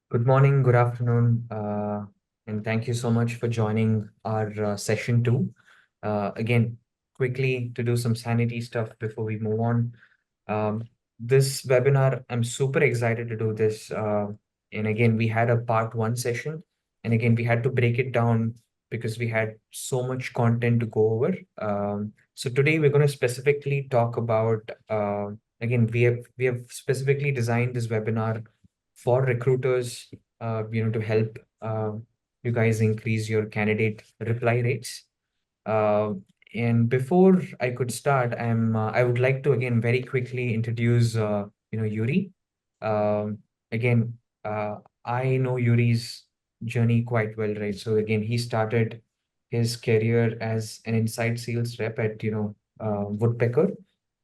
Good morning, good afternoon, and thank you so much for joining our session two. Again, quickly to do some sanity stuff before we move on. Um, this webinar, I'm super excited to do this. And again, we had a part one session, and again, we had to break it down because we had so much content to go over. So today we're going to specifically talk about, again, we have specifically designed this webinar for recruiters, to help you guys increase your candidate reply rates. Uh, and before I could start, I would like to again very quickly introduce Yurii. Um, again, I know Yuri's journey quite well, right? So again, he started his career as an inside sales rep at Woodpecker,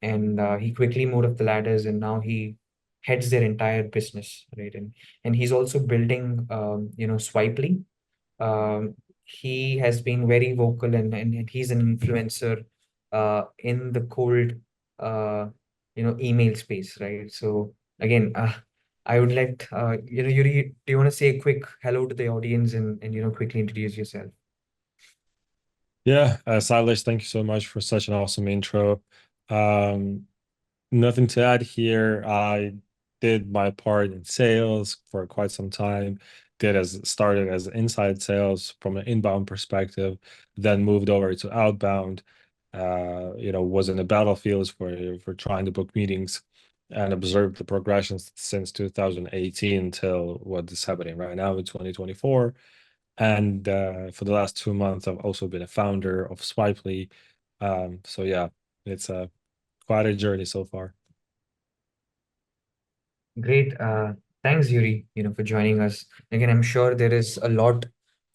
and he quickly moved up the ladders, and now he heads their entire business, right? And he's also building Swipely. He has been very vocal, and he's an influencer in the cold email space, right? So again, I would let Yuri, do you want to say a quick hello to the audience and quickly introduce yourself? Yeah, Sailesh, thank you so much for such an awesome intro. Um, Nothing to add here. I did my part in sales for quite some time. Started as inside sales from an inbound perspective, then moved over to outbound. Was in the battlefields for trying to book meetings and observed the progressions since 2018 till what is happening right now in 2024. And for the last 2 months, I've also been a founder of Swipely. So yeah, it's quite a journey so far. Great. Thanks, Yuri, for joining us. Again, I'm sure there is a lot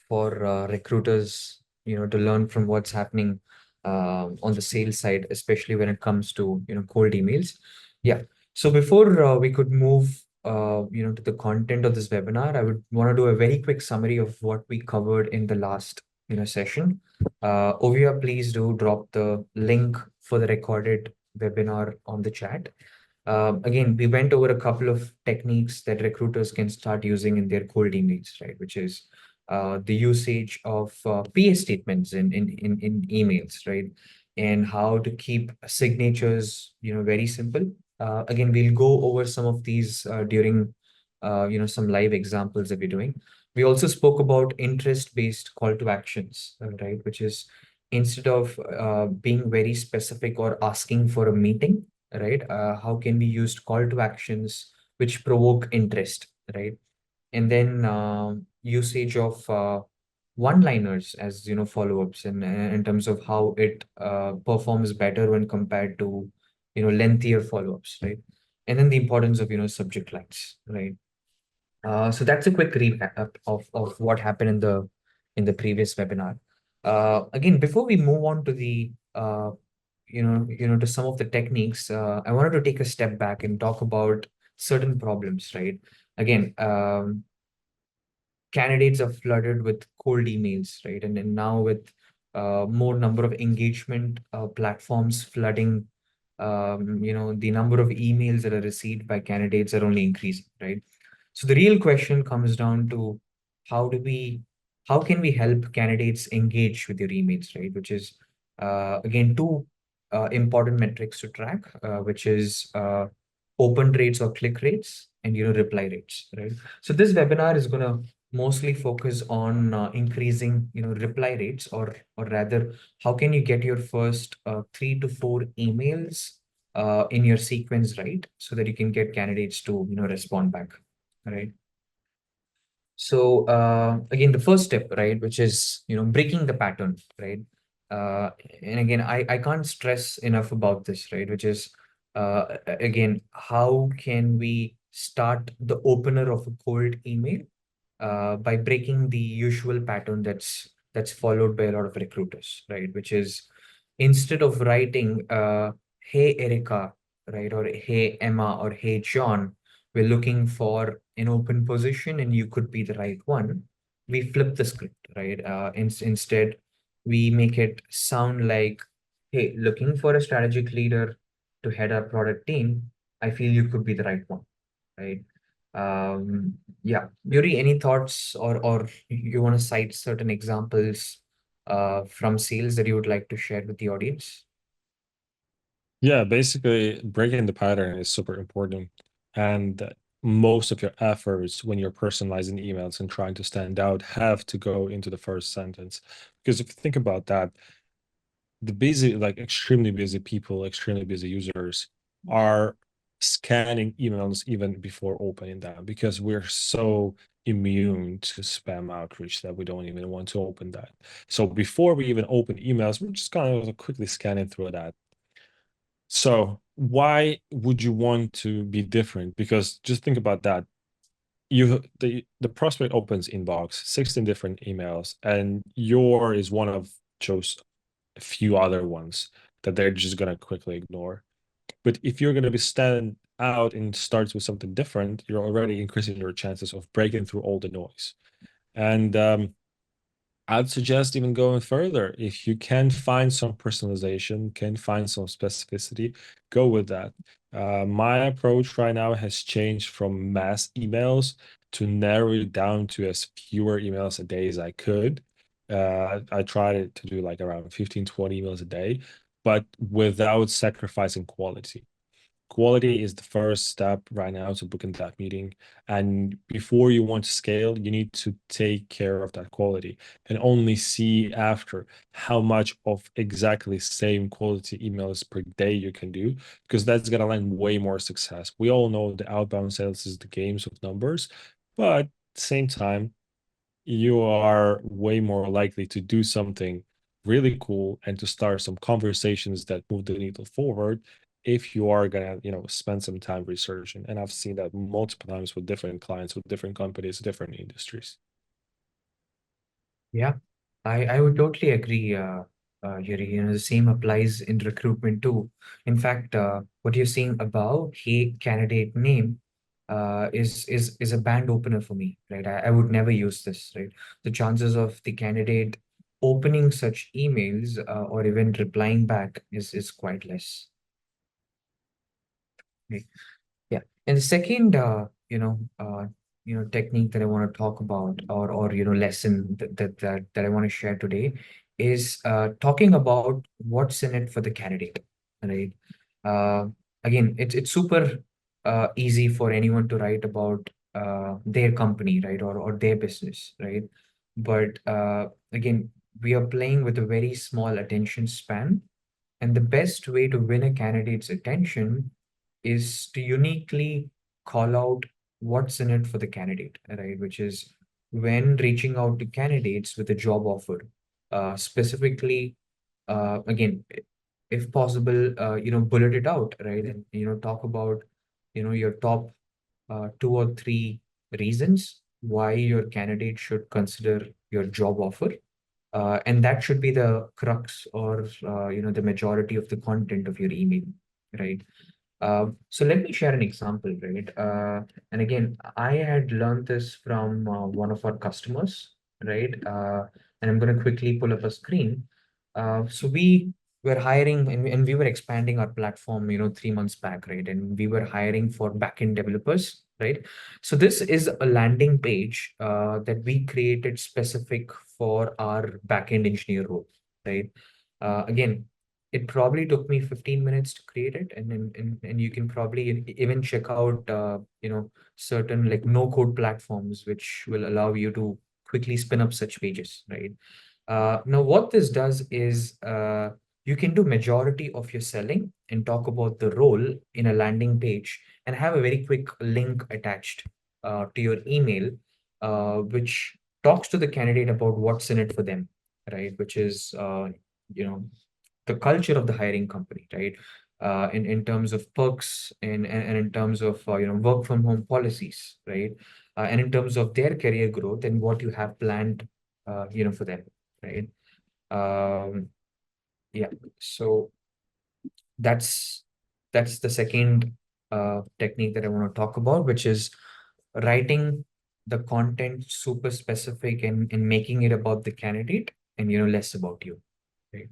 for recruiters, to learn from what's happening on the sales side, especially when it comes to, cold emails. Yeah. So before we could move, to the content of this webinar, I would want to do a very quick summary of what we covered in the last, session. Ovia, please do drop the link for the recorded webinar on the chat. Again, we went over a couple of techniques that recruiters can start using in their cold emails, right? Which is the usage of PA statements in emails, right? And how to keep signatures, very simple. Again, we'll go over some of these during, some live examples that we're doing. We also spoke about interest-based call to actions, right? Which is instead of being very specific or asking for a meeting, right? How can we use call to actions which provoke interest, right? And then usage of one-liners as follow-ups in terms of how it performs better when compared to lengthier follow-ups, right? And then the importance of subject lines, right? So that's a quick recap of what happened in the previous webinar. Again, before we move on to the to some of the techniques, I wanted to take a step back and talk about certain problems, right? Again, candidates are flooded with cold emails, right? And then now with more number of engagement platforms flooding, the number of emails that are received by candidates are only increasing, right? So the real question comes down to how do we, how can we help candidates engage with your emails, right? Which is again two important metrics to track, which is open rates or click rates and reply rates, right? So this webinar is going to mostly focus on increasing reply rates, or rather how can you get your first 3 to 4 emails in your sequence right so that you can get candidates to respond back, right? So again, the first step, right, which is breaking the pattern, right? Uh, and again, I can't stress enough about this, right? Which is again, how can we start the opener of a cold email by breaking the usual pattern that's followed by a lot of recruiters, right? Which is instead of writing "Hey Erica," right, or "Hey Emma," or "Hey John," we're looking for an open position and you could be the right one. We flip the script, right? Instead, we make it sound like, "Hey, looking for a strategic leader to head our product team. I feel you could be the right one," right? Yeah, Yuri, any thoughts or you want to cite certain examples from sales that you would like to share with the audience? Yeah, basically breaking the pattern is super important. And most of your efforts when you're personalizing emails and trying to stand out have to go into the first sentence. Because if you think about that, the busy, like extremely busy people, extremely busy users are scanning emails even before opening them because we're so immune to spam outreach that we don't even want to open that. So before we even open emails, we're just kind of quickly scanning through that. So why would you want to be different? Because just think about that. The prospect opens inbox, 16 different emails, and your is one of just a few other ones that they're just gonna quickly ignore. But if you're gonna be stand out and starts with something different, you're already increasing your chances of breaking through all the noise. And I'd suggest even going further. If you can find some personalization, can find some specificity, go with that. My approach right now has changed from mass emails to narrow it down to as fewer emails a day as I could. I tried to do like around 15, 20 emails a day, but without sacrificing quality. Quality is the first step right now to booking that meeting. And before you want to scale, you need to take care of that quality and only see after how much of exactly same quality emails per day you can do, because that's going to land way more success. We all know the outbound sales is the games of numbers, but at the same time, you are way more likely to do something really cool and to start some conversations that move the needle forward if you are gonna, spend some time researching. And I've seen that multiple times with different clients, with different companies, different industries. Yeah, I would totally agree, Yuri. The same applies in recruitment too. In fact, what you're saying about hey candidate name is a band opener for me, right? I would never use this, right? The chances of the candidate opening such emails or even replying back is quite less. Right? Yeah. And the second, technique that I want to talk about or lesson that I want to share today is talking about what's in it for the candidate, right? Uh, Again, it's super easy for anyone to write about their company, right, or their business, right? But again, we are playing with a very small attention span, and the best way to win a candidate's attention is to uniquely call out what's in it for the candidate, right? Which is when reaching out to candidates with a job offer, specifically, again, if possible, bullet it out, right? And, talk about, your top two or three reasons why your candidate should consider your job offer. And that should be the crux or, the majority of the content of your email, right? So let me share an example, right? And again, I had learned this from one of our customers, right? And I'm going to quickly pull up a screen. So we were hiring and we were expanding our platform, 3 months back, right? And we were hiring for backend developers, right? So this is a landing page that we created specific for our backend engineer role, right? Again, it probably took me 15 minutes to create it, and you can probably even check out certain like no code platforms which will allow you to quickly spin up such pages, right? Now what this does is you can do majority of your selling and talk about the role in a landing page and have a very quick link attached to your email, which talks to the candidate about what's in it for them, right? Which is you know the culture of the hiring company, right? In terms of perks and in terms of work from home policies, right? And in terms of their career growth and what you have planned, for them, right? Um, yeah. So that's that's the second technique that I want to talk about, which is writing the content super specific and making it about the candidate and less about you, right?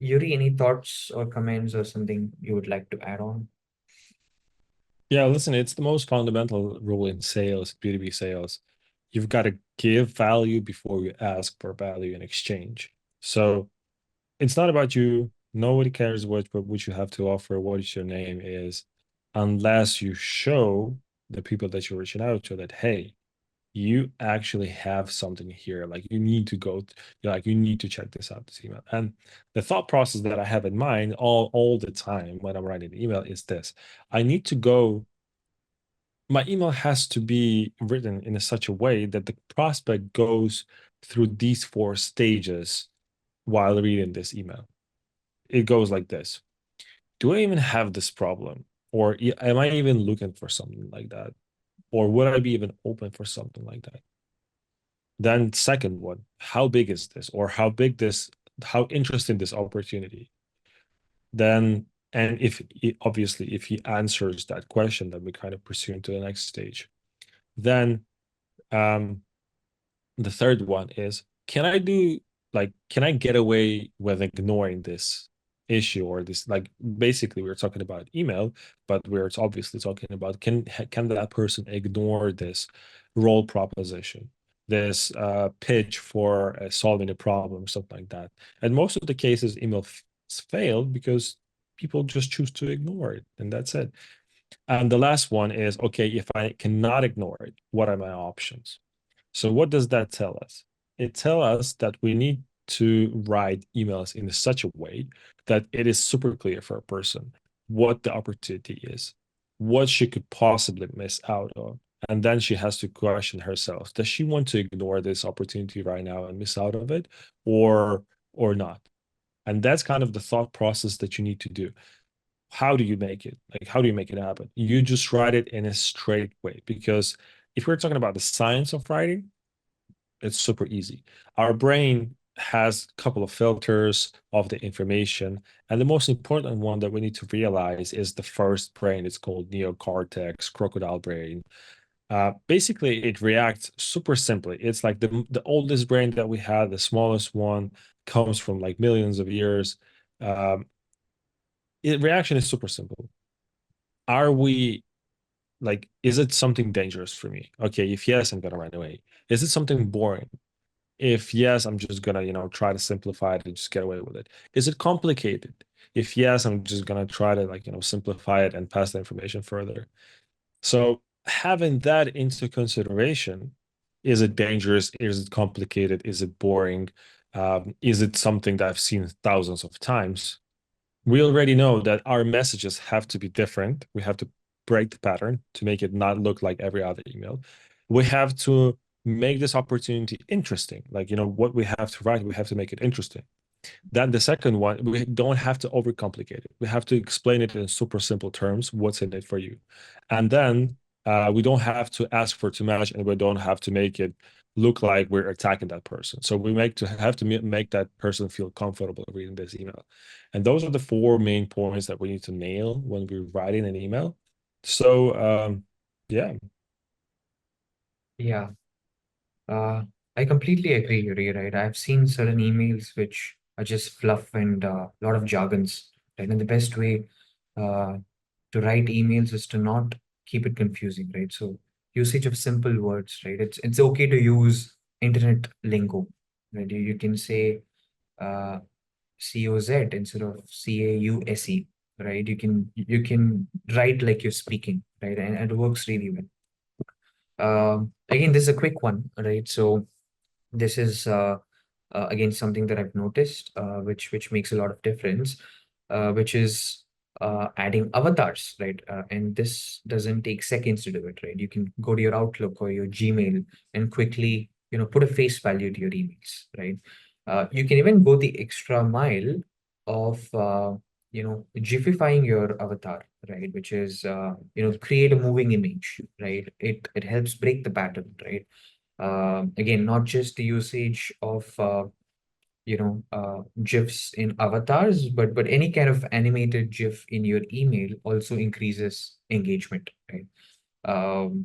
Yuri, any thoughts or comments or something you would like to add on? Yeah, listen, it's the most fundamental rule in sales, B2B sales. You've got to give value before you ask for value in exchange. So it's not about you. Nobody cares what you have to offer, what is your name is, unless you show the people that you're reaching out to that, hey, you actually have something here. Like you need to go, like you need to check this out, this email. And the thought process that I have in mind all the time when I'm writing an email is this. I need to go, my email has to be written in such a way that the prospect goes through these four stages while reading this email. It goes like this. Do I even have this problem? Or am I even looking for something like that? Or would I be even open for something like that? Then second one, how big is this? Or how interesting this opportunity? Then, and obviously, if he answers that question, then we kind of pursue to the next stage. Then um, the third one is, can I get away with ignoring this issue or this, like, basically we're talking about email, but we're obviously talking about can that person ignore this role proposition, this pitch for solving a problem, something like that. And most of the cases, email fail because people just choose to ignore it, and that's it. And the last one is, okay, if I cannot ignore it, what are my options? So what does that tell us? It tells us that we need to write emails in such a way that it is super clear for a person what the opportunity is, what she could possibly miss out on. And then she has to question herself, does she want to ignore this opportunity right now and miss out of it or not? And that's kind of the thought process that you need to do. How do you make it? Like, how do you make it happen? You just write it in a straight way. Because if we're talking about the science of writing, it's super easy. Our brain has a couple of filters of the information, and the most important one that we need to realize is the first brain. It's called neocortex, crocodile brain. Basically, it reacts super simply. It's like the oldest brain that we had, the smallest one, comes from like millions of years. Um, Reaction is super simple. Are we like, is it something dangerous for me? Okay, if yes, I'm gonna run away. Is it something boring? If yes, I'm just gonna, try to simplify it and just get away with it. Is it complicated? If yes, I'm just gonna try to like, simplify it and pass the information further. So having that into consideration, is it dangerous? Is it complicated? Is it boring? Is it something that I've seen thousands of times? We already know that our messages have to be different. We have to break the pattern to make it not look like every other email. We have to make this opportunity interesting. Like, what we have to write, we have to make it interesting. Then the second one, we don't have to overcomplicate it. We have to explain it in super simple terms, what's in it for you. And then we don't have to ask for too much, and we don't have to make it look like we're attacking that person. So we have to make that person feel comfortable reading this email. And those are the four main points that we need to nail when we're writing an email. So yeah. Yeah. Uh, I completely agree, Yuri, right? I've seen certain emails which are just fluff and a lot of jargons, right? And the best way uh, to write emails is to not keep it confusing, right? So usage of simple words, right? It's okay to use internet lingo, right? You can say uh, COZ instead of CAUSE, right? You can write like you're speaking, right? And it works really well. Again, this is a quick one, right? So this is again something that I've noticed, which makes a lot of difference, which is adding avatars, right? And this doesn't take seconds to do it, right? You can go to your Outlook or your Gmail and quickly, put a face value to your emails, right? You can even go the extra mile of gififying your avatar, right? Which is create a moving image, right? It helps break the pattern, right? Again, not just the usage of GIFs in avatars, but any kind of animated GIF in your email also increases engagement, right?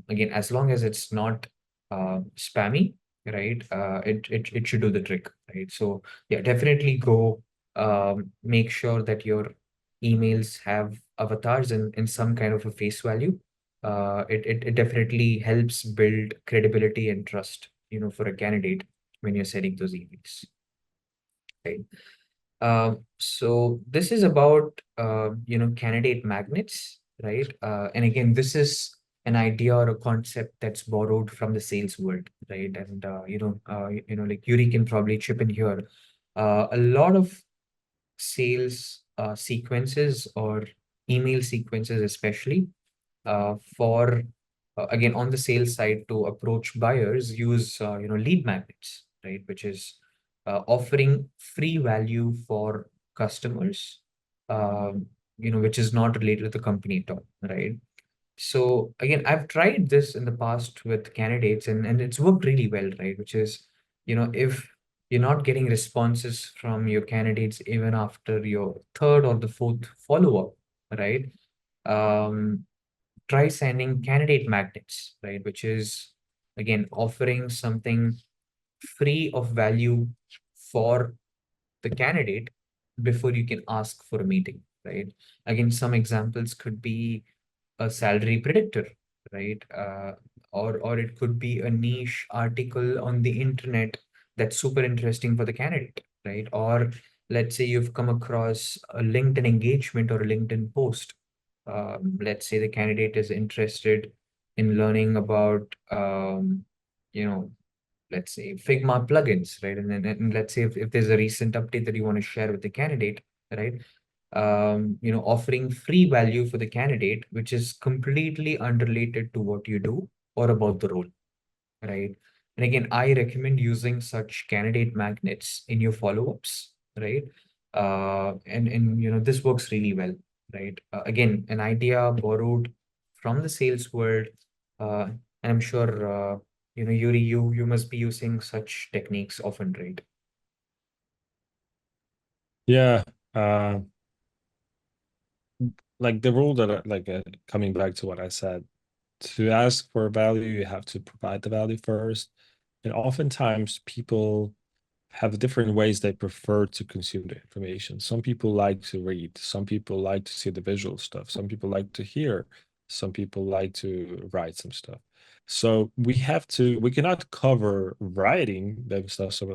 Again, as long as it's not spammy, right? It should do the trick, right? So yeah, definitely go make sure that your emails have avatars and some kind of a face value. it definitely helps build credibility and trust, for a candidate when you're sending those emails, right? So this is about candidate magnets, right? And again, this is an idea or a concept that's borrowed from the sales world, right? And like Yuri can probably chip in here. A lot of sales sequences or email sequences, especially for again on the sales side to approach buyers, use lead magnets, right, which is offering free value for customers, which is not related to the company at all, right? So again, I've tried this in the past with candidates, and it's worked really well, right? Which is, if you're not getting responses from your candidates even after your third or the fourth follow-up, right? Um, Try sending candidate magnets, right? Which is again offering something free of value for the candidate before you can ask for a meeting, right? Again, some examples could be a salary predictor, right? Or it could be a niche article on the internet that's super interesting for the candidate, right? Or let's say you've come across a LinkedIn engagement or a LinkedIn post. Let's say the candidate is interested in learning about, you know, let's say Figma plugins, right? And let's say if there's a recent update that you want to share with the candidate, right? Offering free value for the candidate, which is completely unrelated to what you do or about the role, right? And again, I recommend using such candidate magnets in your follow-ups, right? And this works really well, right? Again, an idea borrowed from the sales world, and I'm sure Yuri, you must be using such techniques often, right? Yeah. Uh, like the rule that coming back to what I said, to ask for value, you have to provide the value first. And oftentimes people have different ways they prefer to consume the information. Some people like to read, some people like to see the visual stuff, some people like to hear, some people like to write some stuff. So we cannot cover writing that stuff. So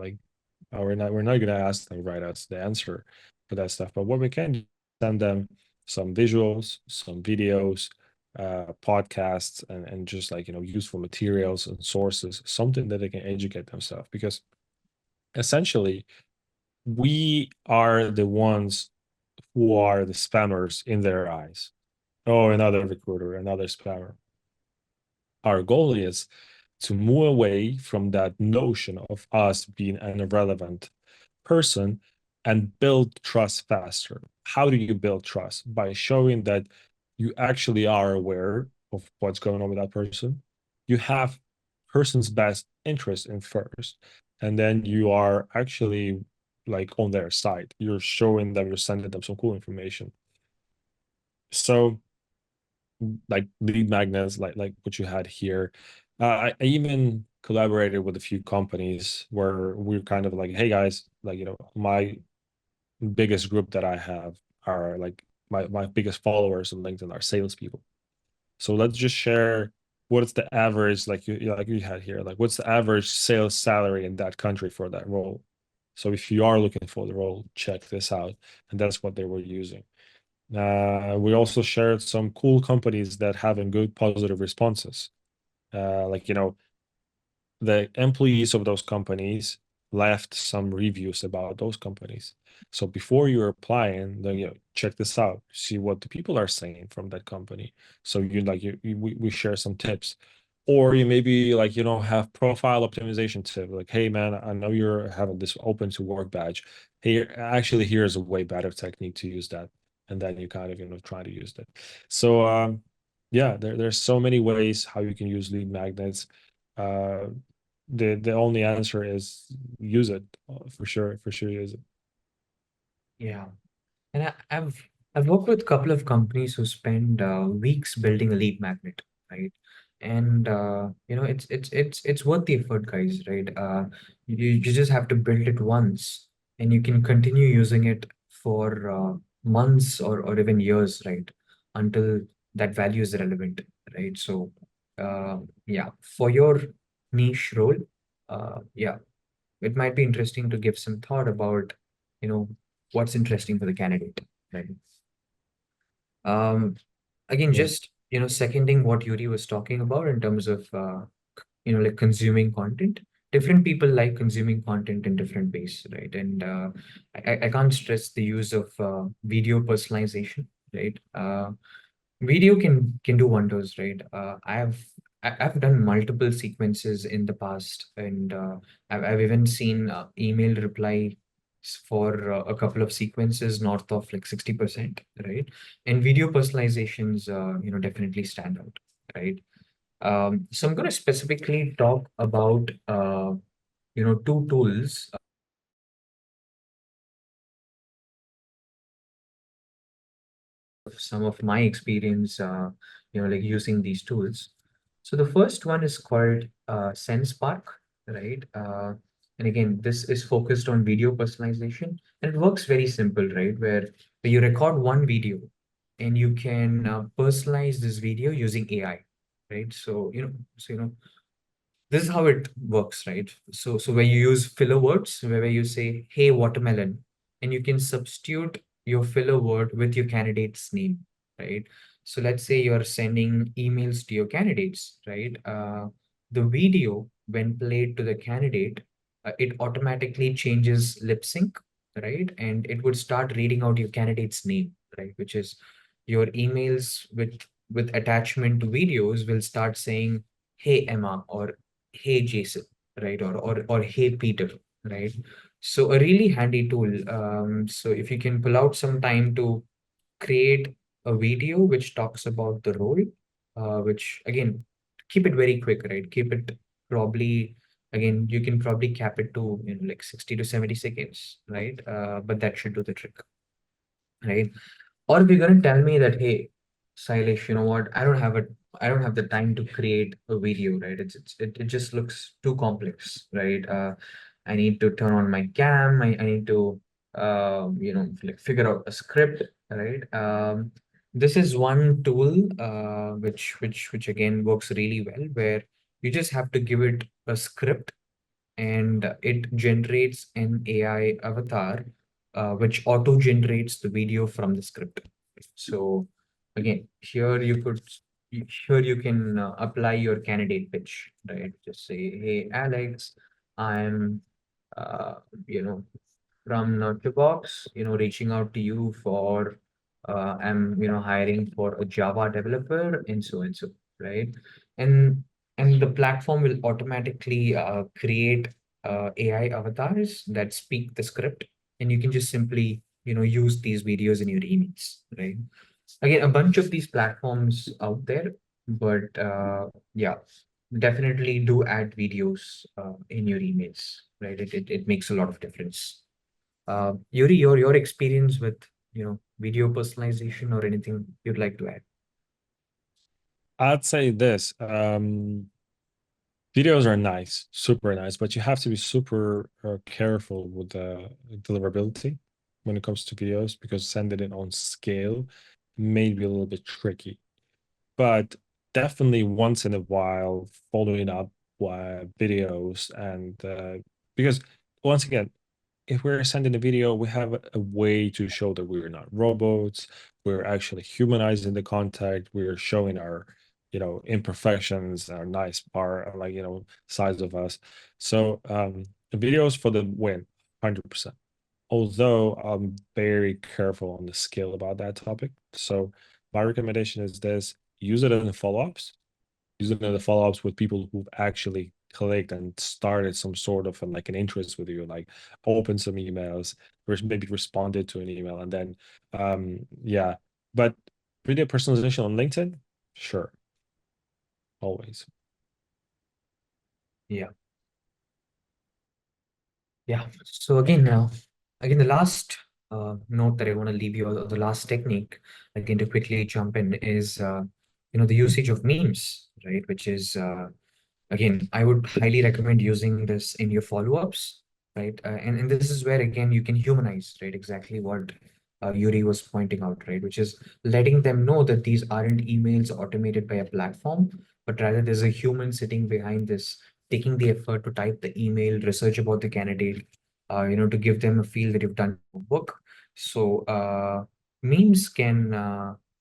we're not gonna ask them to write us the answer for that stuff. But what we can do is send them some visuals, some videos, podcasts, and just useful materials and sources, something that they can educate themselves. Because essentially, we are the ones who are the spammers in their eyes. Oh, another recruiter, another spammer. Our goal is to move away from that notion of us being an irrelevant person and build trust faster. How do you build trust? By showing that you actually are aware of what's going on with that person. You have person's best interest in first, and then you are actually like on their side. You're showing them, you're sending them some cool information. So like lead magnets, like what you had here. I even collaborated with a few companies where we're kind of like, hey guys, my biggest group that I have are like my biggest followers on LinkedIn are salespeople. So let's just share what is the average, like you had here, like what's the average sales salary in that country for that role. So if you are looking for the role, check this out. And that's what they were using. We also shared some cool companies that having good positive responses. The employees of those companies left some reviews about those companies. So before you're applying, then check this out, see what the people are saying from that company. So we share some tips. Or you maybe have profile optimization tip, like, hey man, I know you're having this open to work badge. Hey, actually here's a way better technique to use that. And then you kind of try to use that. So yeah, there's so many ways how you can use lead magnets. Uh, the only answer is use it, for sure use it. Yeah. And I've worked with a couple of companies who spend weeks building a lead magnet, right? And it's worth the effort, guys, right? You just have to build it once, and you can continue using it for months or even years, right? Until that value is relevant, right? So yeah, for your niche role, yeah, it might be interesting to give some thought about, you know, what's interesting for the candidate, right? Um, Again, Yeah. just, seconding what Yuri was talking about in terms of, like consuming content. Different people like consuming content in different ways, right? And I can't stress the use of video personalization, right? Video can do wonders, right? I've done multiple sequences in the past, and I've even seen email reply for a couple of sequences north of like 60%, right? And video personalizations, definitely stand out, right? So I'm going to specifically talk about, two tools, some of my experience, like using these tools. So the first one is called SensePark, right? And again, this is focused on video personalization, and it works very simple, right? Where you record one video, and you can personalize this video using AI, right? This is how it works, right? So where you use filler words, where you say, "Hey, watermelon," and you can substitute your filler word with your candidate's name, right? So let's say you're sending emails to your candidates, right? The video, when played to the candidate, it automatically changes lip sync, right? And it would start reading out your candidate's name, right? Which is your emails with attachment to videos will start saying, "Hey, Emma," or "Hey, Jason," right? Or "Hey, Peter," right? So a really handy tool. So if you can pull out some time to create a video which talks about the role, which again, keep it very quick, right? Keep it probably, again, you can probably cap it to, like 60 to 70 seconds, right? But that should do the trick, right? Or if you're going to tell me that, "Hey, Sailesh, you know what? I don't have the time to create a video, right? It just looks too complex, right? I need to turn on my cam. I need to, like figure out a script, right? This is one tool, which again works really well, where you just have to give it a script, and it generates an AI avatar, which auto generates the video from the script. So again, here you can apply your candidate pitch, right? Just say, "Hey, Alex, I'm, uh, you know, from Nurturebox, reaching out to you for, I'm, hiring for a Java developer and so, right? And the platform will automatically create AI avatars that speak the script, and you can just simply, use these videos in your emails, right? Again, a bunch of these platforms out there, but yeah, definitely do add videos in your emails, right? It makes a lot of difference. Yuri, your experience with, video personalization or anything you'd like to add? I'd say this. Videos are nice, super nice, but you have to be super careful with the deliverability when it comes to videos because sending it on scale may be a little bit tricky. But definitely once in a while, following up videos and because once again, if we're sending a video, we have a way to show that we're not robots. We're actually humanizing the contact. We're showing our, imperfections, our nice part, like, sides of us. So videos for the win, 100%. Although I'm very careful on the scale about that topic. So my recommendation is this: use it in the follow-ups, using the follow-ups with people who've actually clicked and started some sort of like an interest with you, like open some emails, or maybe responded to an email, and then yeah. But video personalization on LinkedIn, sure, always. Yeah. Yeah. So again, the last note that I want to leave you, or the last technique, again, to quickly jump in is, the usage of memes, right? Which is, again, I would highly recommend using this in your follow-ups, right? And this is where, again, you can humanize, right? Exactly Yuri was pointing out, right? Which is letting them know that these aren't emails automated by a platform, but rather there's a human sitting behind this, taking the effort to type the email, research about the candidate, to give them a feel that you've done your work. So memes can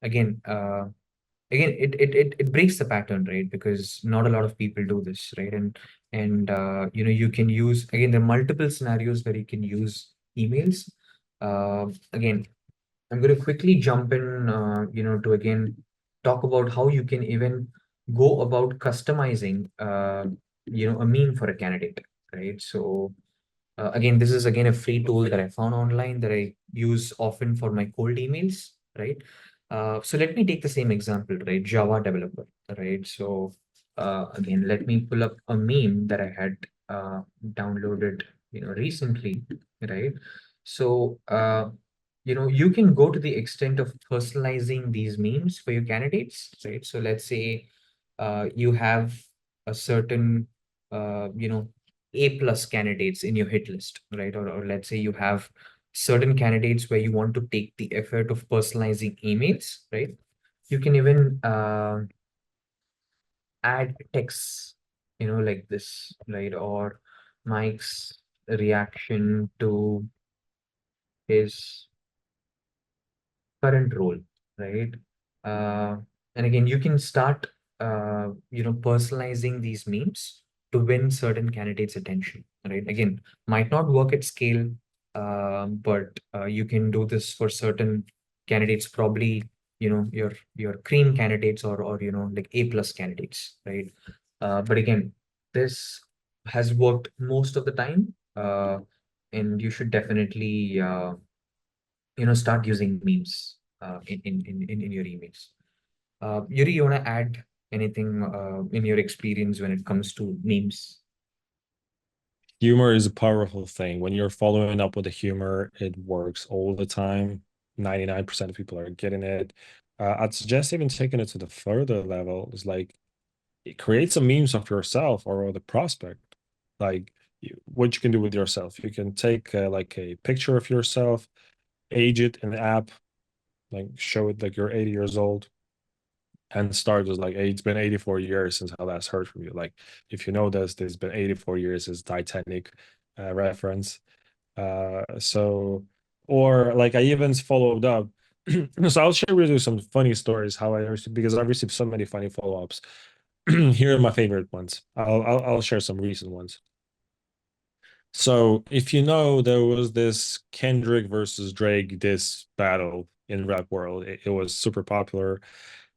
again. Again it breaks the pattern, right? Because not a lot of people do this, right? And you can use, again, there are multiple scenarios where you can use emails. Again, I'm going to quickly jump in, to again talk about how you can even go about customizing a meme for a candidate, right? So again, this is again a free tool that I found online that I use often for my cold emails, right? So let me take the same example, right? Java developer, right? So again, let me pull up a meme that I had downloaded, recently, right? So you can go to the extent of personalizing these memes for your candidates, right? So let's say you have a certain A+ candidates in your hit list, right? Or let's say you have certain candidates where you want to take the effort of personalizing emails, right? You can even add text, like this, right? Or Mike's reaction to his current role, right? Uh, and again, you can start, personalizing these memes to win certain candidates' attention, right? Again, might not work at scale, but you can do this for certain candidates, probably, your cream candidates or like A+ candidates, right? But again, this has worked most of the time, and you should definitely, start using memes in your emails. Yuri, you want to add anything in your experience when it comes to memes? Humor is a powerful thing. When you're following up with the humor, it works all the time. 99% of people are getting it. I'd suggest even taking it to the further level. Is like create some memes of yourself or the prospect. Like what you can do with yourself. You can take like a picture of yourself, age it in the app, like show it like you're 80 years old, and start with like, hey, it's been 84 years since I last heard from you. Like if you know this, there's been 84 years is Titanic reference. So, or like I even followed up. So I'll share with you some funny stories how I received, because I received so many funny follow-ups. Here are my favorite ones. I'll share some recent ones. So if you know, there was this Kendrick versus Drake this battle in rap world. It was super popular.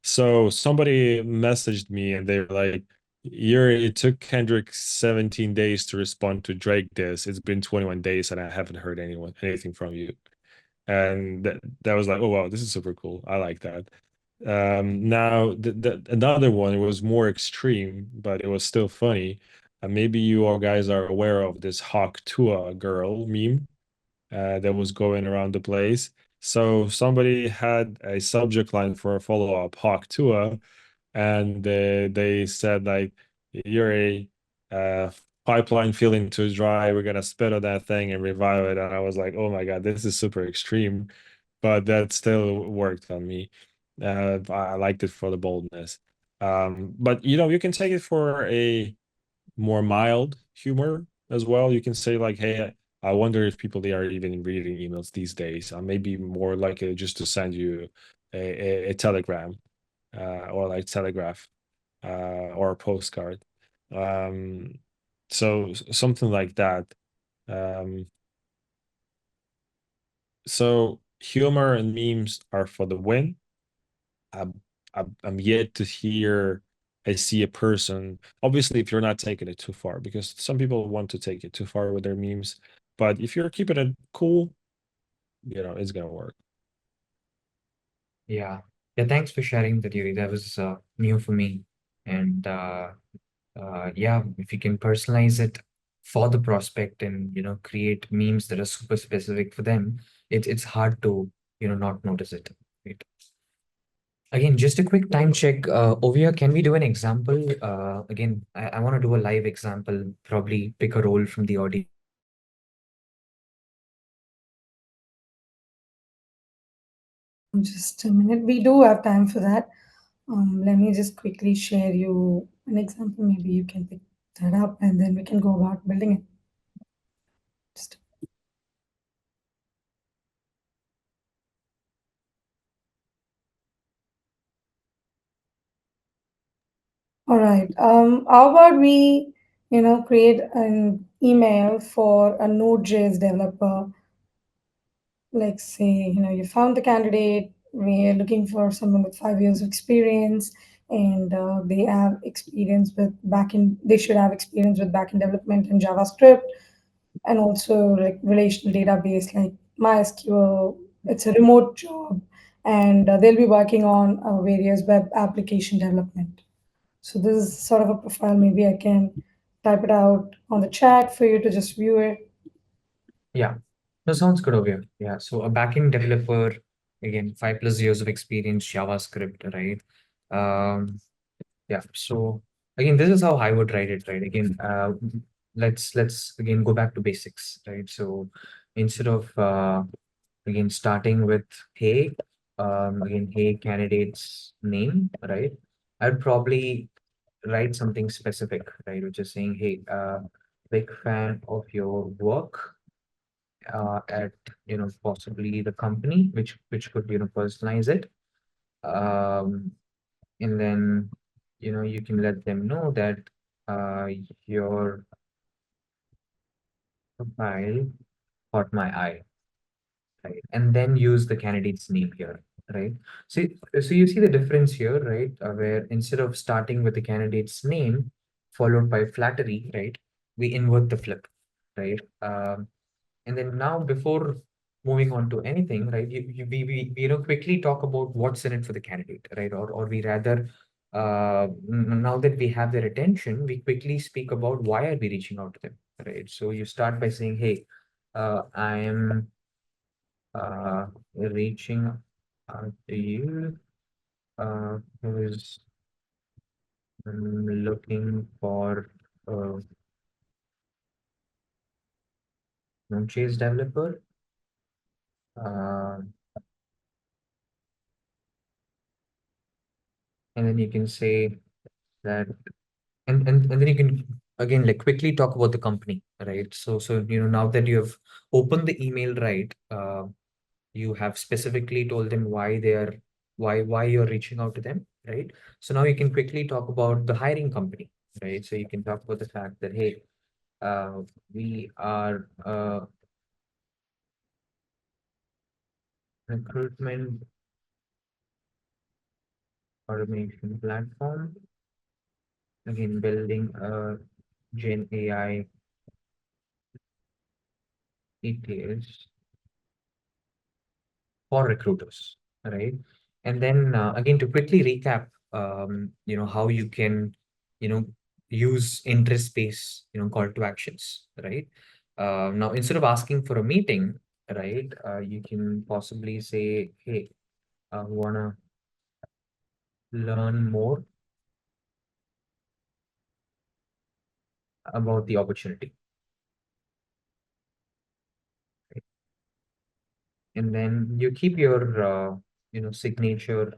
So somebody messaged me and they were like, Yuri, it took Kendrick 17 days to respond to Drake this. It's been 21 days and I haven't heard anything from you. And that was like, oh wow, this is super cool. I like that. Now another one was more extreme, but it was still funny. Maybe you all guys are aware of this Hawk Tuah girl meme that was going around the place. So somebody had a subject line for a follow-up, Hawk Tuah, and they said like, you're a uh, pipeline feeling too dry. We're gonna spit on that thing and revive it. And I was like, oh my God, this is super extreme, but that still worked on me. I liked it for the boldness. But you can take it for a more mild humor as well. You can say like, hey, I wonder if people they are even reading emails these days. Maybe more likely just to send you a telegram or like telegraph or a postcard. Um, so something like that. Um, so humor and memes are for the win. I'm, I'm yet to hear I see a person. Obviously, if you're not taking it too far, because some people want to take it too far with their memes. But if you're keeping it cool, it's gonna work. Yeah. Yeah, thanks for sharing that, Yuri. That was new for me. And yeah, if you can personalize it for the prospect and create memes that are super specific for them, it's hard to not notice it. Right? Again, just a quick time check. Over here, can we do an example? Again, I want to do a live example, probably pick a role from the audience. Just a minute. We do have time for that. Let me just quickly share you an example. Maybe you can pick that up and then we can go about building it. Just all right. How about we, create an email for a Node.js developer. Like, say, you found the candidate, we're looking for someone with 5 years of experience, and they have experience with backend, they should have experience with backend development and JavaScript, and also like relational database like MySQL. It's a remote job, and they'll be working on various web application development. So this is sort of a profile. Maybe I can type it out on the chat for you to just view it. Yeah, that sounds good over here. Yeah, so a backend developer, again, 5+ years of experience, JavaScript, right? Um, yeah, so again, this is how I would write it, right? Again, let's again go back to basics, right? So instead of again starting with hey, again, hey, candidate's name, right? I'd probably write something specific, right? Which is saying, hey, big fan of your work at possibly the company, which could personalize it, um, and then you can let them know that uh, your profile caught my eye, right? And then use the candidate's name here, right? So you see the difference here, right? Where instead of starting with the candidate's name followed by flattery, right, we invert the flip, right? And then now, before moving on to anything, right, we quickly talk about what's in it for the candidate, right? Or we rather, now that we have their attention, we quickly speak about why are we reaching out to them, right? So you start by saying, hey, I am reaching out to you, who is looking for a Node.js developer. Uh, and then you can say that and then you can again like quickly talk about the company, right? So now that you have opened the email, right, you have specifically told them why they are why you're reaching out to them, right? So now you can quickly talk about the hiring company, right? So you can talk about the fact that hey, uh, we are a recruitment automation platform, again building a gen AI ETS for recruiters, right? And then again, to quickly recap, how you can, you know, use interest-based, call to actions, right? Now, instead of asking for a meeting, right, you can possibly say, hey, I wanna learn more about the opportunity, right? And then you keep your, signature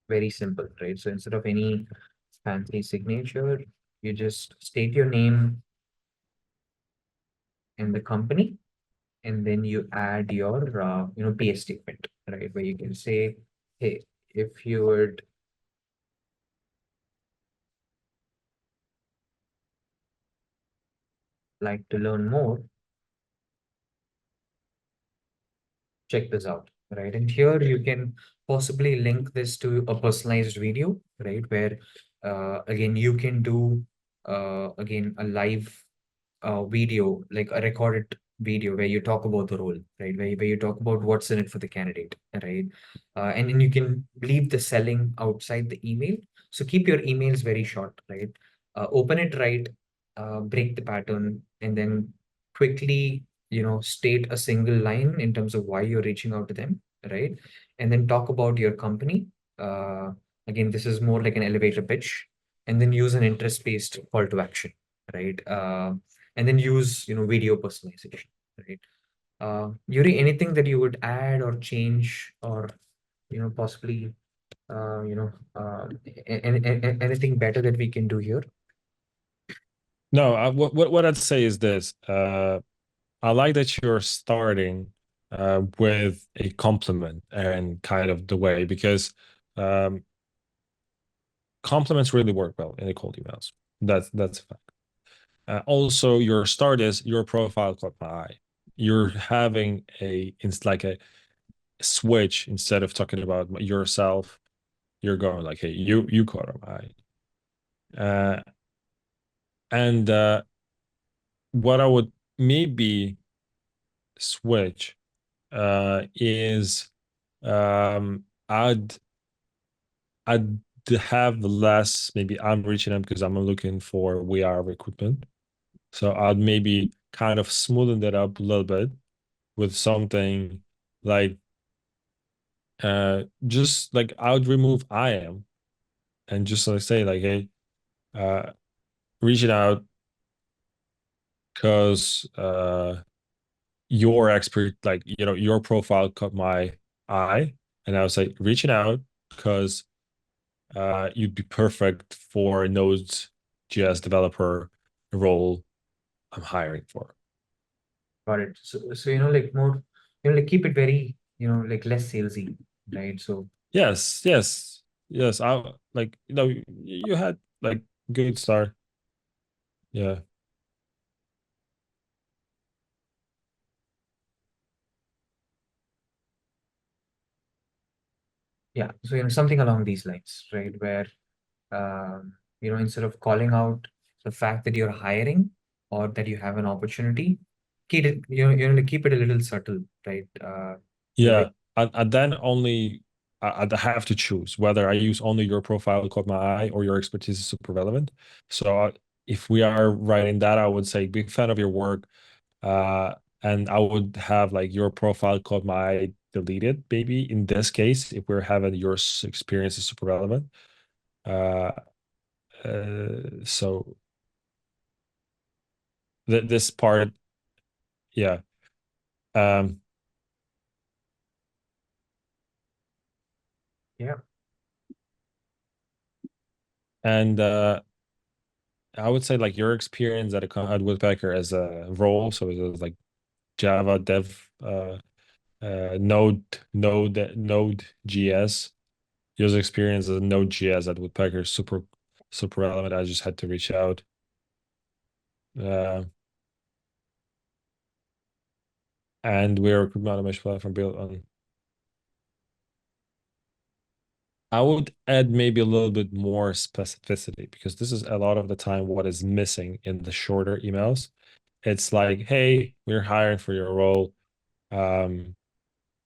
very simple, right? So instead of any fancy signature, you just state your name and the company, and then you add your PS statement, right? Where you can say, hey, if you would like to learn more, check this out, right? And here you can possibly link this to a personalized video, right? Where again you can do again a live video, like a recorded video where you talk about the role, right? Where you talk about what's in it for the candidate, right? And then you can leave the selling outside the email. So keep your emails very short, right? Open it right, break the pattern, and then quickly, state a single line in terms of why you're reaching out to them, right? And then talk about your company. Uh, Again, this is more like an elevator pitch, and then use an interest-based call to action, right? And then use video personalization, right? Yuri, anything that you would add or change, or possibly anything better that we can do here? No, what I'd say is this. I like that you're starting with a compliment and kind of the way, because um, compliments really work well in the cold emails. That's a fact. Also, your start is your profile caught my eye. You're having it's like a switch. Instead of talking about yourself, you're going like, hey, you caught my eye. And what I would maybe switch is I'd have less, maybe I'm reaching out because I'm looking for we are recruitment. So I'd maybe kind of smoothen that up a little bit with something like just like I would remove I am and just like say like, hey, uh reaching out because your expert, like, your profile caught my eye, and I was like reaching out because you'd be perfect for a Node.js developer role I'm hiring for. Got it. So like more, like keep it very, like less salesy, right? So Yes, yes, yes. I like, you had like good start. Yeah. yeah, so something along these lines, right? Where instead of calling out the fact that you're hiring or that you have an opportunity, keep it, like keep it a little subtle, right? Like Yeah. I then only I'd have to choose whether I use only your profile to caught my eye or your expertise is super relevant. So if we are writing that, I would say big fan of your work. Uh, and I would have like your profile caught my eye deleted, maybe in this case, if we're having your experience is super relevant. Uh, so this part, yeah. Um, yeah, and I would say like your experience at Woodpecker as a role, so it was like Java Dev, Node JS. User experience as Node JS at Woodpecker is super relevant. I just had to reach out. Uh, and we're a recruitment automation platform built on. I would add maybe a little bit more specificity, because this is a lot of the time what is missing in the shorter emails. It's like, hey, we're hiring for your role. Um,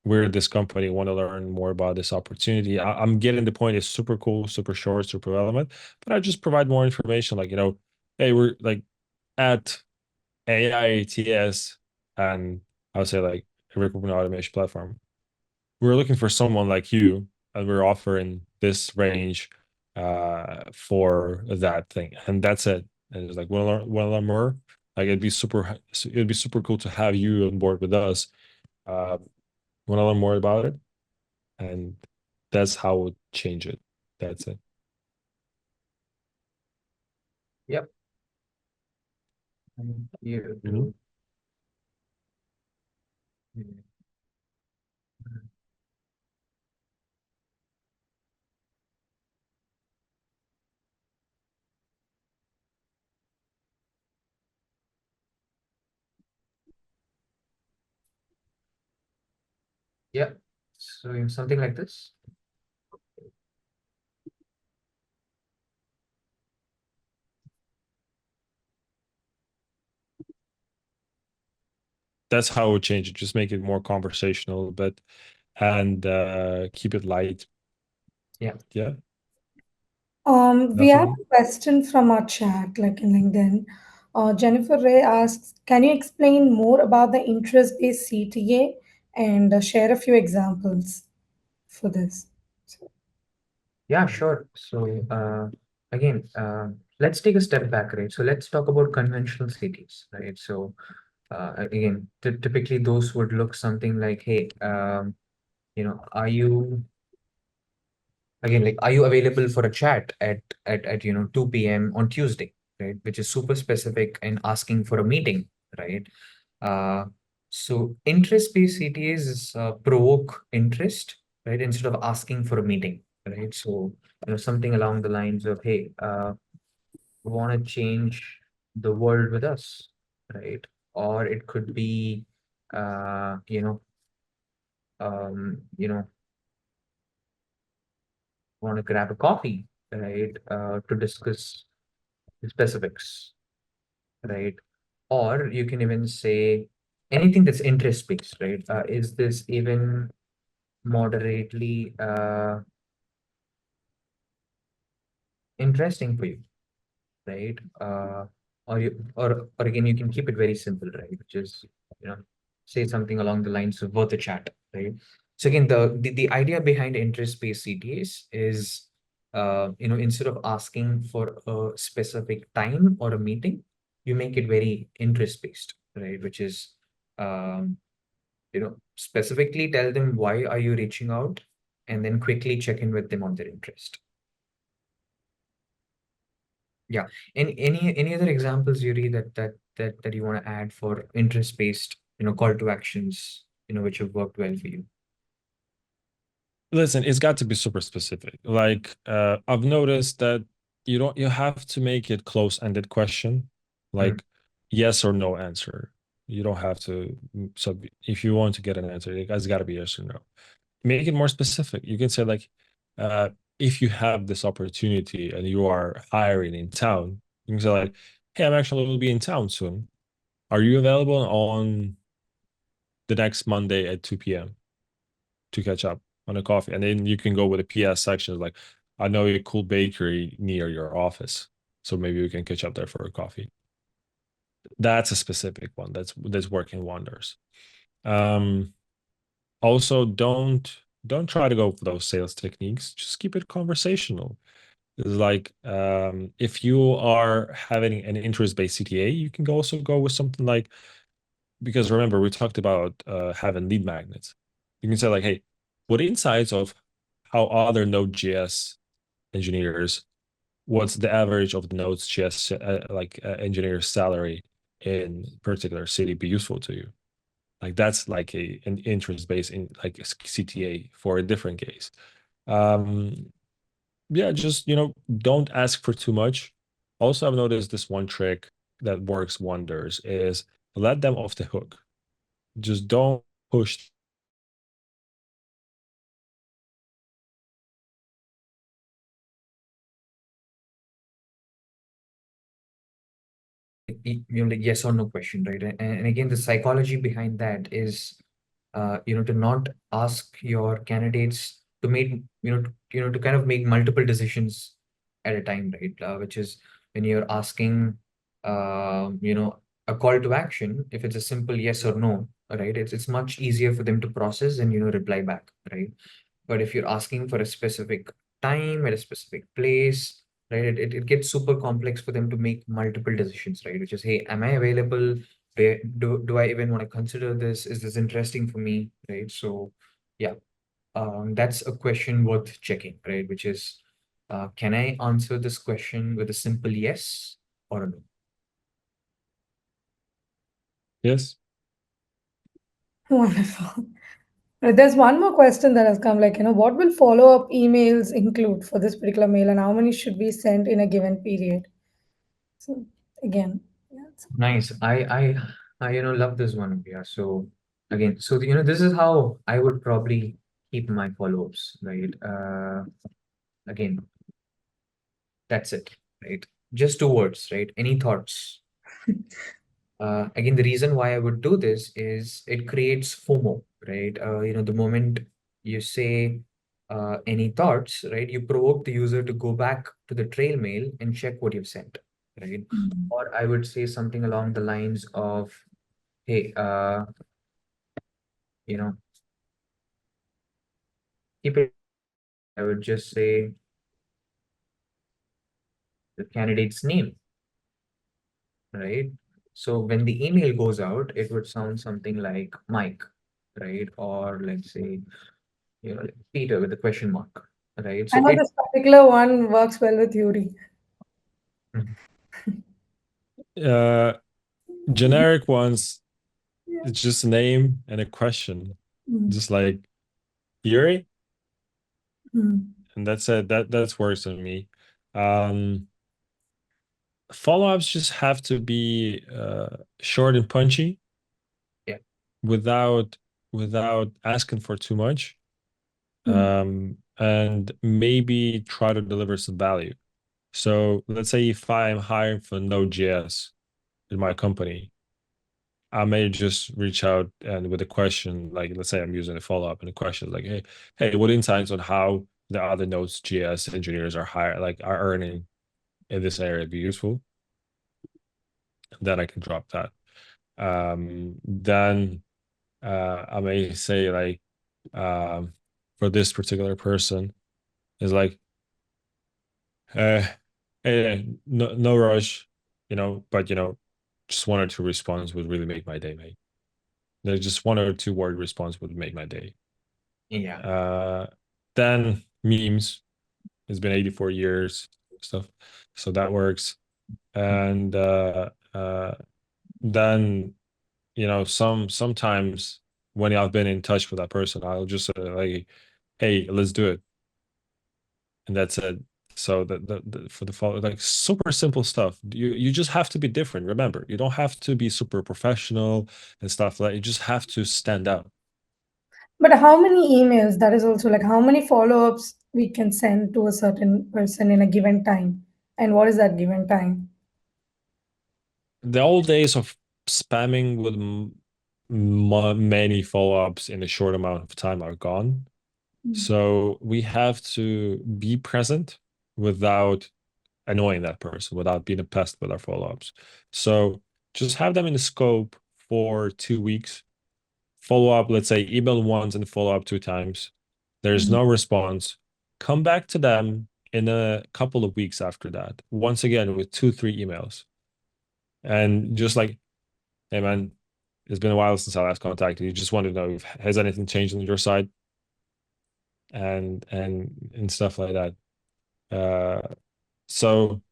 we're this company, want to learn more about this opportunity. I'm getting the point. It's super cool, super short, super relevant. But I just provide more information, like, hey, we're like at AIATS, and I would say like a recruitment automation platform. We're looking for someone like you, and we're offering this range for that thing, and that's it. And it's like, want to learn more? Like, it'd be super cool to have you on board with us. Uh, want to learn more about it? And that's how I would change it. That's it. yep. Thank you Mhm. too. Mm, yeah. So something like this. That's how I would change it. Just make it more conversational a bit, and keep it light. Yeah. Yeah, We have nothing. a question from our chat, like in LinkedIn. Jennifer Ray asks, can you explain more about the interest-based CTA and share a few examples for this? Yeah, sure. So again, let's take a step back, right? So let's talk about conventional cities, right? So Again, typically those would look something like, hey, are you again, like, are you available for a chat at 2 p.m. on Tuesday, right? Which is super specific and asking for a meeting, right? Uh, so interest-based CTAs is provoke interest, right? Instead of asking for a meeting, right? So, something along the lines of, hey, want to change the world with us, right? Or it could be, uh, you know, um, you know, want to grab a coffee, right? To discuss the specifics, right? Or you can even say anything that's interest-based, right? Is this even moderately interesting for you, right? Or again, you can keep it very simple, right? Which is, you know, say something along the lines of worth a chat, right? So again, the idea behind interest-based CTAs is, instead of asking for a specific time or a meeting, you make it very interest-based, right? Which is, specifically tell them why are you reaching out, and then quickly check in with them on their interest. Yeah. Any other examples, Yuri, that you want to add for interest-based, call to actions, which have worked well for you? Listen, it's got to be super specific. Like, I've noticed that you have to make it close-ended question, like yes or no answer. You don't have to. So if you want to get an answer, it has got to be yes or no. Make it more specific. You can say like, uh, if you have this opportunity and you are hiring in town, you can say like, hey, I'm actually will be in town soon. Are you available on the next Monday at 2 p.m. to catch up on a coffee? And then you can go with a PS section like, I know a cool bakery near your office, so maybe we can catch up there for a coffee. That's a specific one that's working wonders. Also, don't try to go for those sales techniques. Just keep it conversational. It's like, if you are having an interest-based CTA, you can also go with something like, because remember we talked about having lead magnets. You can say like, hey, what insights of how other Node.js engineers, what's the average of the Node.js engineer salary in particular city be useful to you? Like that's like an interest-based in like a CTA for a different case. Yeah, just don't ask for too much. Also, I've noticed this one trick that works wonders is let them off the hook. Just don't push. Like yes or no question, right? And again, the psychology behind that is, to not ask your candidates to make, to kind of make multiple decisions at a time, right? Which is when you're asking, a call to action, if it's a simple yes or no, right? It's much easier for them to process and, reply back, right? But if you're asking for a specific time at a specific place, right, it gets super complex for them to make multiple decisions, right? Which is, hey, am I available? Do I even want to consider this? Is this interesting for me? Right. So yeah, that's a question worth checking, right? Which is, can I answer this question with a simple yes or a no? Yes. Wonderful. There's one more question that has come, like, what will follow-up emails include for this particular mail, and how many should be sent in a given period? So again, yeah, Nice. I love this one. Yeah. So again, so this is how I would probably keep my follow-ups, right? Again, that's it, right? Just 2 words, right? Any thoughts? Again, the reason why I would do this is it creates FOMO, right? The moment you say any thoughts, right, you provoke the user to go back to the trail mail and check what you've sent, right? Or I would say something along the lines of, hey, you know, keep it. I would just say the candidate's name, right? So when the email goes out, it would sound something like Mike, right? Or let's say, like Peter with a question mark, right? I So know it this particular one works well with Yuri. Mhm. Uh, generic ones, Yeah. it's just a name and a question, Mm. just like Yuri, Mm. and that's it. That's worse than me. Um, Follow-ups just have to be short and punchy yeah, without asking for too much. Mm. And maybe try to deliver some value. So let's say if I'm hiring for Node.js in my company, I may just reach out and with a question, like let's say I'm using a follow-up and a question like, hey, what insights on how the other Node.js engineers are are earning in this area be useful? Then I can drop that. Then I may say like um, for this particular person is like, uh, hey, no rush, but just one or two response would really make my day, mate. There's just one or two word response would make my day. yeah. Uh, then memes. It's been 84 years stuff, so that works. And then sometimes when I've been in touch with that person, I'll just say like, "Hey, let's do it," and that's it. So for the follow, like super simple stuff. You just have to be different. Remember, you don't have to be super professional and stuff like. You just have to stand out. But how many emails? That is also like how many follow-ups we can send to a certain person in a given time, and what is that given time? The old days of spamming with many follow-ups in a short amount of time are gone. Mm. So we have to be present without annoying that person, without being a pest with our follow-ups. So just have them in the scope for 2 weeks. Follow up, let's say email once and follow up two times. There's Mm. no response. Come back to them in a couple of weeks after that. Once again with two, three emails. And just like, hey man, it's been a while since I last contacted you. Just wanted to know if has anything changed on your side and stuff like that. So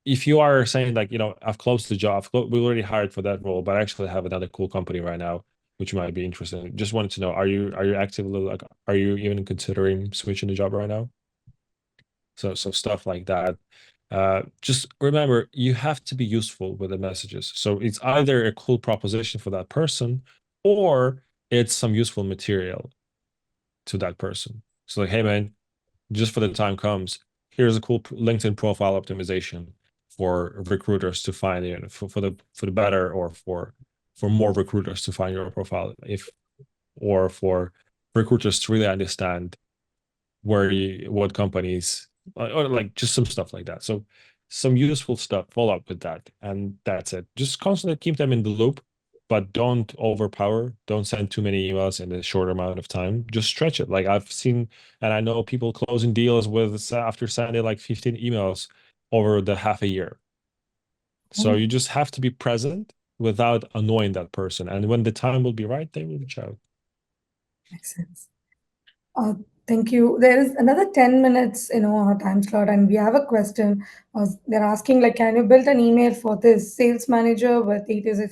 if you are saying like, I've closed the job, we already hired for that role, but I actually have another cool company right now, which you might be interested in. Just wanted to know, are you actively like, are you even considering switching the job right now? So stuff like that. Just remember, you have to be useful with the messages. So it's either a cool proposition for that person, or it's some useful material to that person. So like, hey man, just for the time comes, here's a cool LinkedIn profile optimization for recruiters to find for the better or for more recruiters to find your profile or for recruiters to really understand what companies or like just some stuff like that. So some useful stuff, follow up with that, and that's it. Just constantly keep them in the loop, but don't overpower. Don't send too many emails in a short amount of time. Just stretch it. Like I've seen, and I know people closing deals with after sending like 15 emails over the half a year. So Oh, you just have to be present without annoying that person. And when the time will be right, they will reach out. makes sense. Uh, thank you. There is another 10 minutes, on our time slot, and we have a question. They're asking, like, can you build an email for this sales manager with 8 years of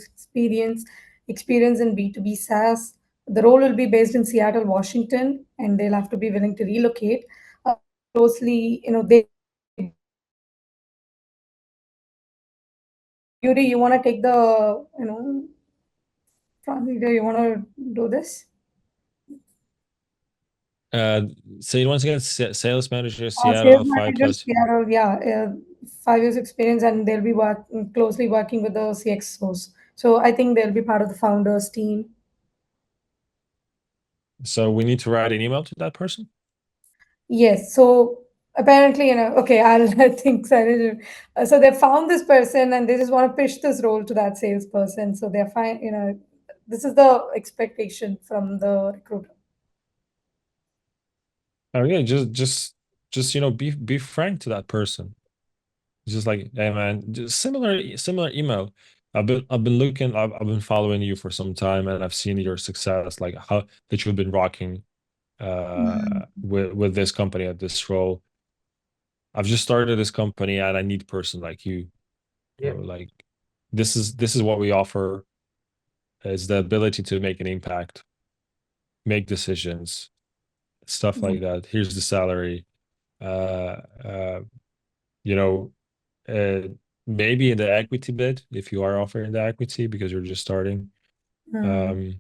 experience in B2B SaaS? The role will be based in Seattle, Washington, and they'll have to be willing to relocate. Closely, they Yuri, you want to take the, translator, you want to do this? Uh, Say it once again, sales manager, Sales Seattle, five manager, plus. Seattle, yeah, 5 years experience, and they'll be closely working with the CXOs. So I think they'll be part of the founders team. So we need to write an email to that person. Yes. So apparently, okay, I think so. So they found this person, and they just want to pitch this role to that salesperson. So they're fine. This is the expectation from the recruiter. Oh yeah, just be frank to that person. Just like, hey man, just similar email. I've been looking, I've been following you for some time, and I've seen your success, like how that you've been rocking with this company at this role. I've just started this company, and I need a person like you, Yeah. bro. Like this is what we offer, is the ability to make an impact, make decisions, stuff like that. Here's the salary. Uh, uh, you know, uh, maybe in the equity bit, if you are offering the equity because you're just starting, Mm. um,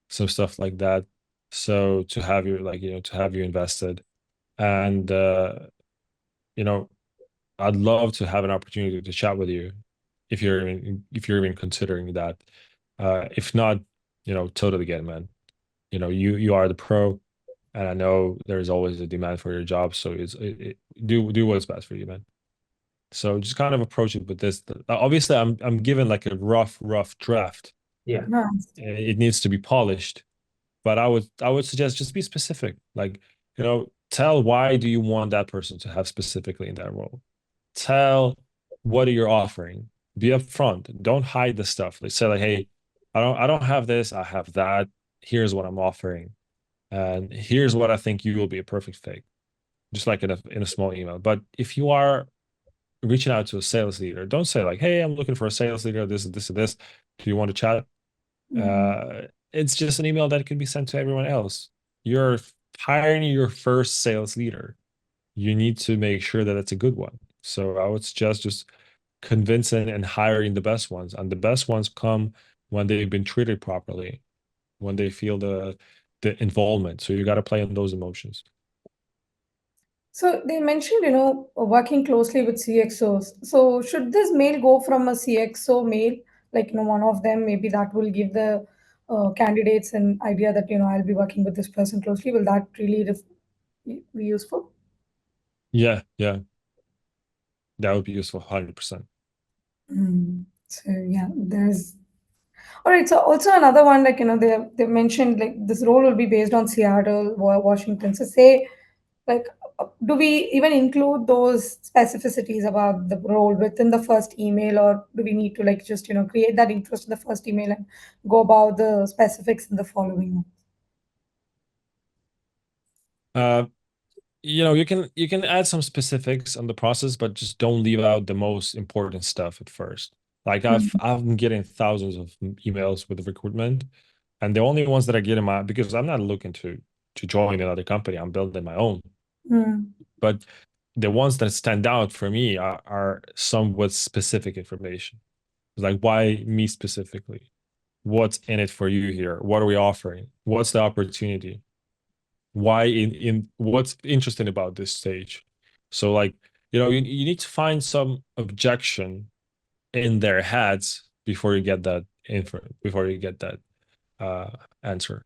some stuff like that. So to have you to have you invested, and you know, I'd love to have an opportunity to chat with you if you're even considering that. If not, totally get it, man. You are the pro, and I know there's always a demand for your job. So do what's best for you, man. So just kind of approach it with this. Obviously, I'm given like a rough draft. Yeah. Nice. It needs to be polished, but I would suggest just be specific. Like, tell why do you want that person to have specifically in that role. Tell what are you offering. Be upfront. Don't hide the stuff. Like say like, hey, I don't have this. I have that. Here's what I'm offering, and here's what I think you will be a perfect fit. Just like in a small email. But if you are reaching out to a sales leader, don't say like, hey, I'm looking for a sales leader. This is this and this. Do you want to chat? Mm. It's just an email that can be sent to everyone else. You're hiring your first sales leader. You need to make sure that it's a good one. So I would suggest just convincing and hiring the best ones. And the best ones come when they've been treated properly, when they feel the involvement. So you got to play on those emotions. So they mentioned, working closely with CXOs. So should this mail go from a CXO mail, like, one of them, maybe that will give the candidates an idea that, I'll be working with this person closely. Will that really be useful? Yeah, yeah, that would be useful, 100%. Mm. So yeah, there's all right. So also another one, like, they mentioned like this role will be based on Seattle, Washington. So say, like, do we even include those specificities about the role within the first email, or do we need to like just create that interest in the first email and go about the specifics in the following one? Uh, you can add some specifics on the process, but just don't leave out the most important stuff at first. Like I've been getting thousands of emails with recruitment, and the only ones that I get in my, because I'm not looking to join another company, I'm building my own. Mm. But the ones that stand out for me are some with specific information. Like, why me specifically? What's in it for you here? What are we offering? What's the opportunity? Why in what's interesting about this stage? So like, you need to find some objection in their heads before you get that info, before you get that uh answer.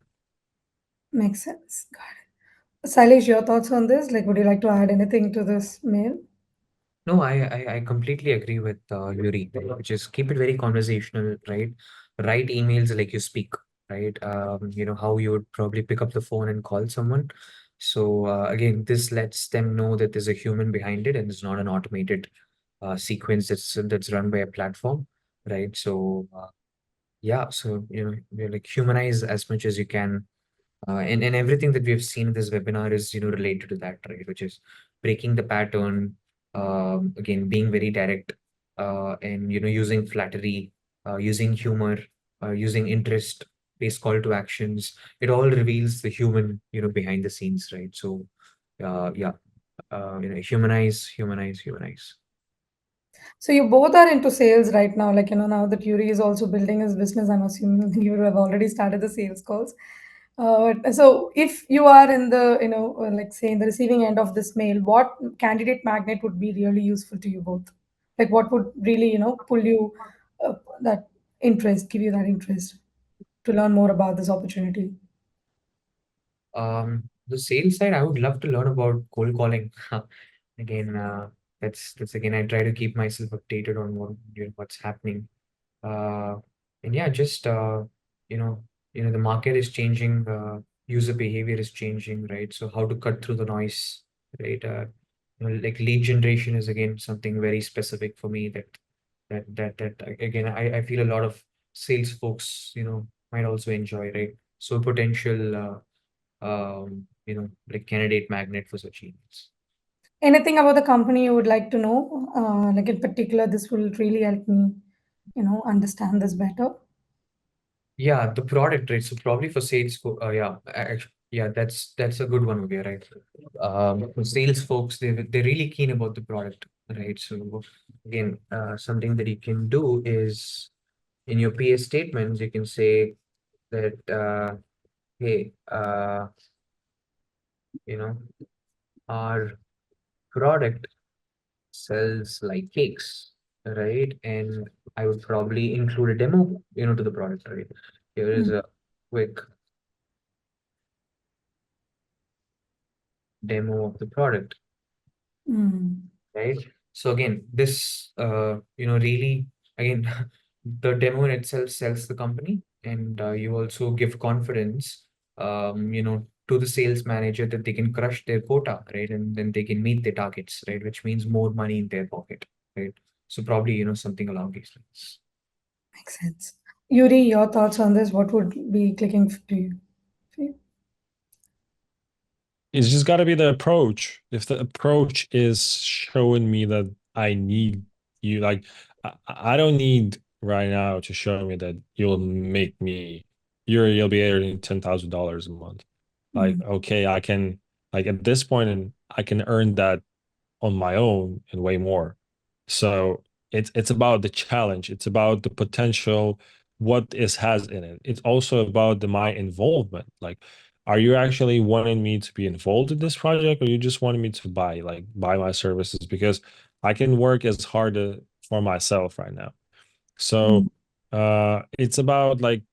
Makes sense. Got it. Sailesh, your thoughts on this? Like, would you like to add anything to this mail? No, I completely agree with Yuri, right? Which is keep it very conversational, right? Write emails like you speak, right? How you would probably pick up the phone and call someone. So again, this lets them know that there's a human behind it and it's not an automated sequence that's run by a platform, right? So yeah, so you like humanize as much as you can, and everything that we've seen in this webinar is, related to that, right? Which is breaking the pattern, again, being very direct, and, using flattery, using humor, using interest-based call to actions. It all reveals the human, behind the scenes, right? So, yeah, humanize, humanize, humanize. So you both are into sales right now. Like, now that Yuri is also building his business, I'm assuming you have already started the sales calls. So if you are in the, like say in the receiving end of this mail, what candidate magnet would be really useful to you both? Like what would really, pull you that interest, give you that interest to learn more about this opportunity? The sales side, I would love to learn about cold calling. Again, that's again, I try to keep myself updated on what's happening. Uh, and yeah, just you know, the market is changing, user behavior is changing, right? So how to cut through the noise, right? Like lead generation is again something very specific for me that that again, I feel a lot of sales folks, might also enjoy, right? So potential, like candidate magnet for such emails. Anything about the company you would like to know? Like in particular, this will really help me, understand this better. Yeah, the product, right? So probably for sales, yeah, actually, yeah, that's a good one, okay, right? For sales folks, they're really keen about the product, right? So again, something that you can do is in your PA statements, you can say that, hey, you know, our product sells like cakes, right? And I would probably include a demo, to the product, right? Here is a quick demo of the product, Mm. right? So again, this, really, again, the demo in itself sells the company, and you also give confidence, to the sales manager that they can crush their quota, right? And then they can meet their targets, right? Which means more money in their pocket, right? So probably, something along these lines. Makes sense. Yuri, your thoughts on this? What would be clicking to you? For you? It's just got to be the approach. If the approach is showing me that I need you, like I don't need right now to show me that you'll make me, you'll be earning $10,000 a month. Like, Mm. okay, I can, like at this point, and I can earn that on my own and way more. So it's about the challenge. It's about the potential, what this has in it. It's also about my involvement. Like, are you actually wanting me to be involved in this project, or you just wanting me to buy my services? Because I can work as hard for myself right now. Mm. So it's about like,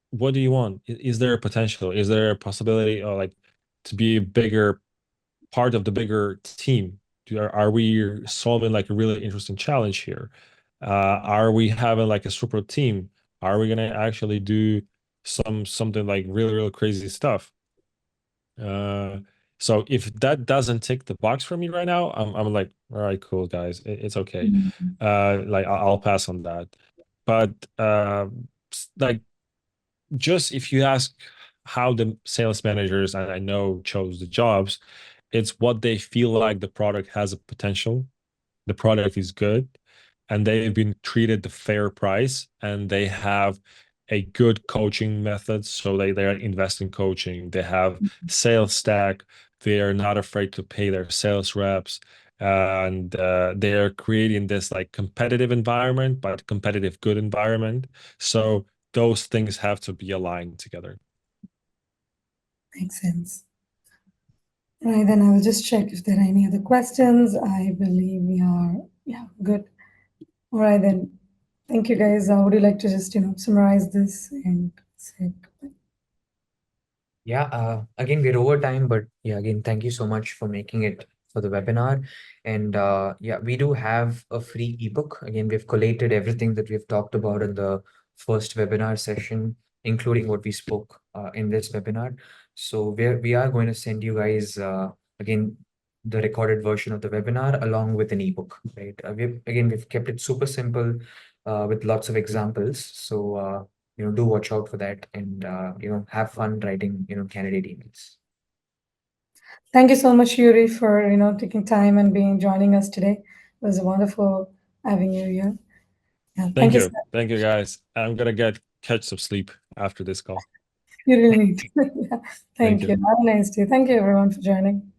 what do you want? Is there a potential? Is there a possibility, or like to be a bigger part of the bigger team? Are we solving like a really interesting challenge here? Are we having like a super team? Are we gonna actually do something like really, really crazy stuff? Uh, so if that doesn't tick the box for me right now, I'm like, all right, cool, guys, it's okay. Mm. Like I'll pass on that. But like, just if you ask how the sales managers, and I know, chose the jobs, it's what they feel like the product has a potential, the product is good, and they've been treated the fair price, and they have a good coaching method. So they're investing coaching, they have sales stack, they are not afraid to pay their sales reps, and they are creating this like competitive environment, but competitive good environment. So those things have to be aligned together. Makes sense. Right, then I will just check if there are any other questions. I believe we are, yeah, good. All right, then. Thank you, guys. Would you like to just, summarize this and say goodbye? Yeah, again, we're over time, but yeah, again, thank you so much for making it for the webinar. And yeah, we do have a free ebook. Again, we've collated everything that we've talked about in the first webinar session, including what we spoke in this webinar. So we are going to send you guys again the recorded version of the webinar along with an ebook, right? We've kept it super simple with lots of examples. So do watch out for that, and have fun writing candidate emails. Thank you so much, Yuri, for, taking time and being joining us today. It was wonderful having you here. Yeah, thank Thank you so you. much. Thank you, guys. I'm gonna catch some sleep after this call. You really need to. Yeah, Thank thank you. you. Have a nice day. Thank you, everyone, for joining.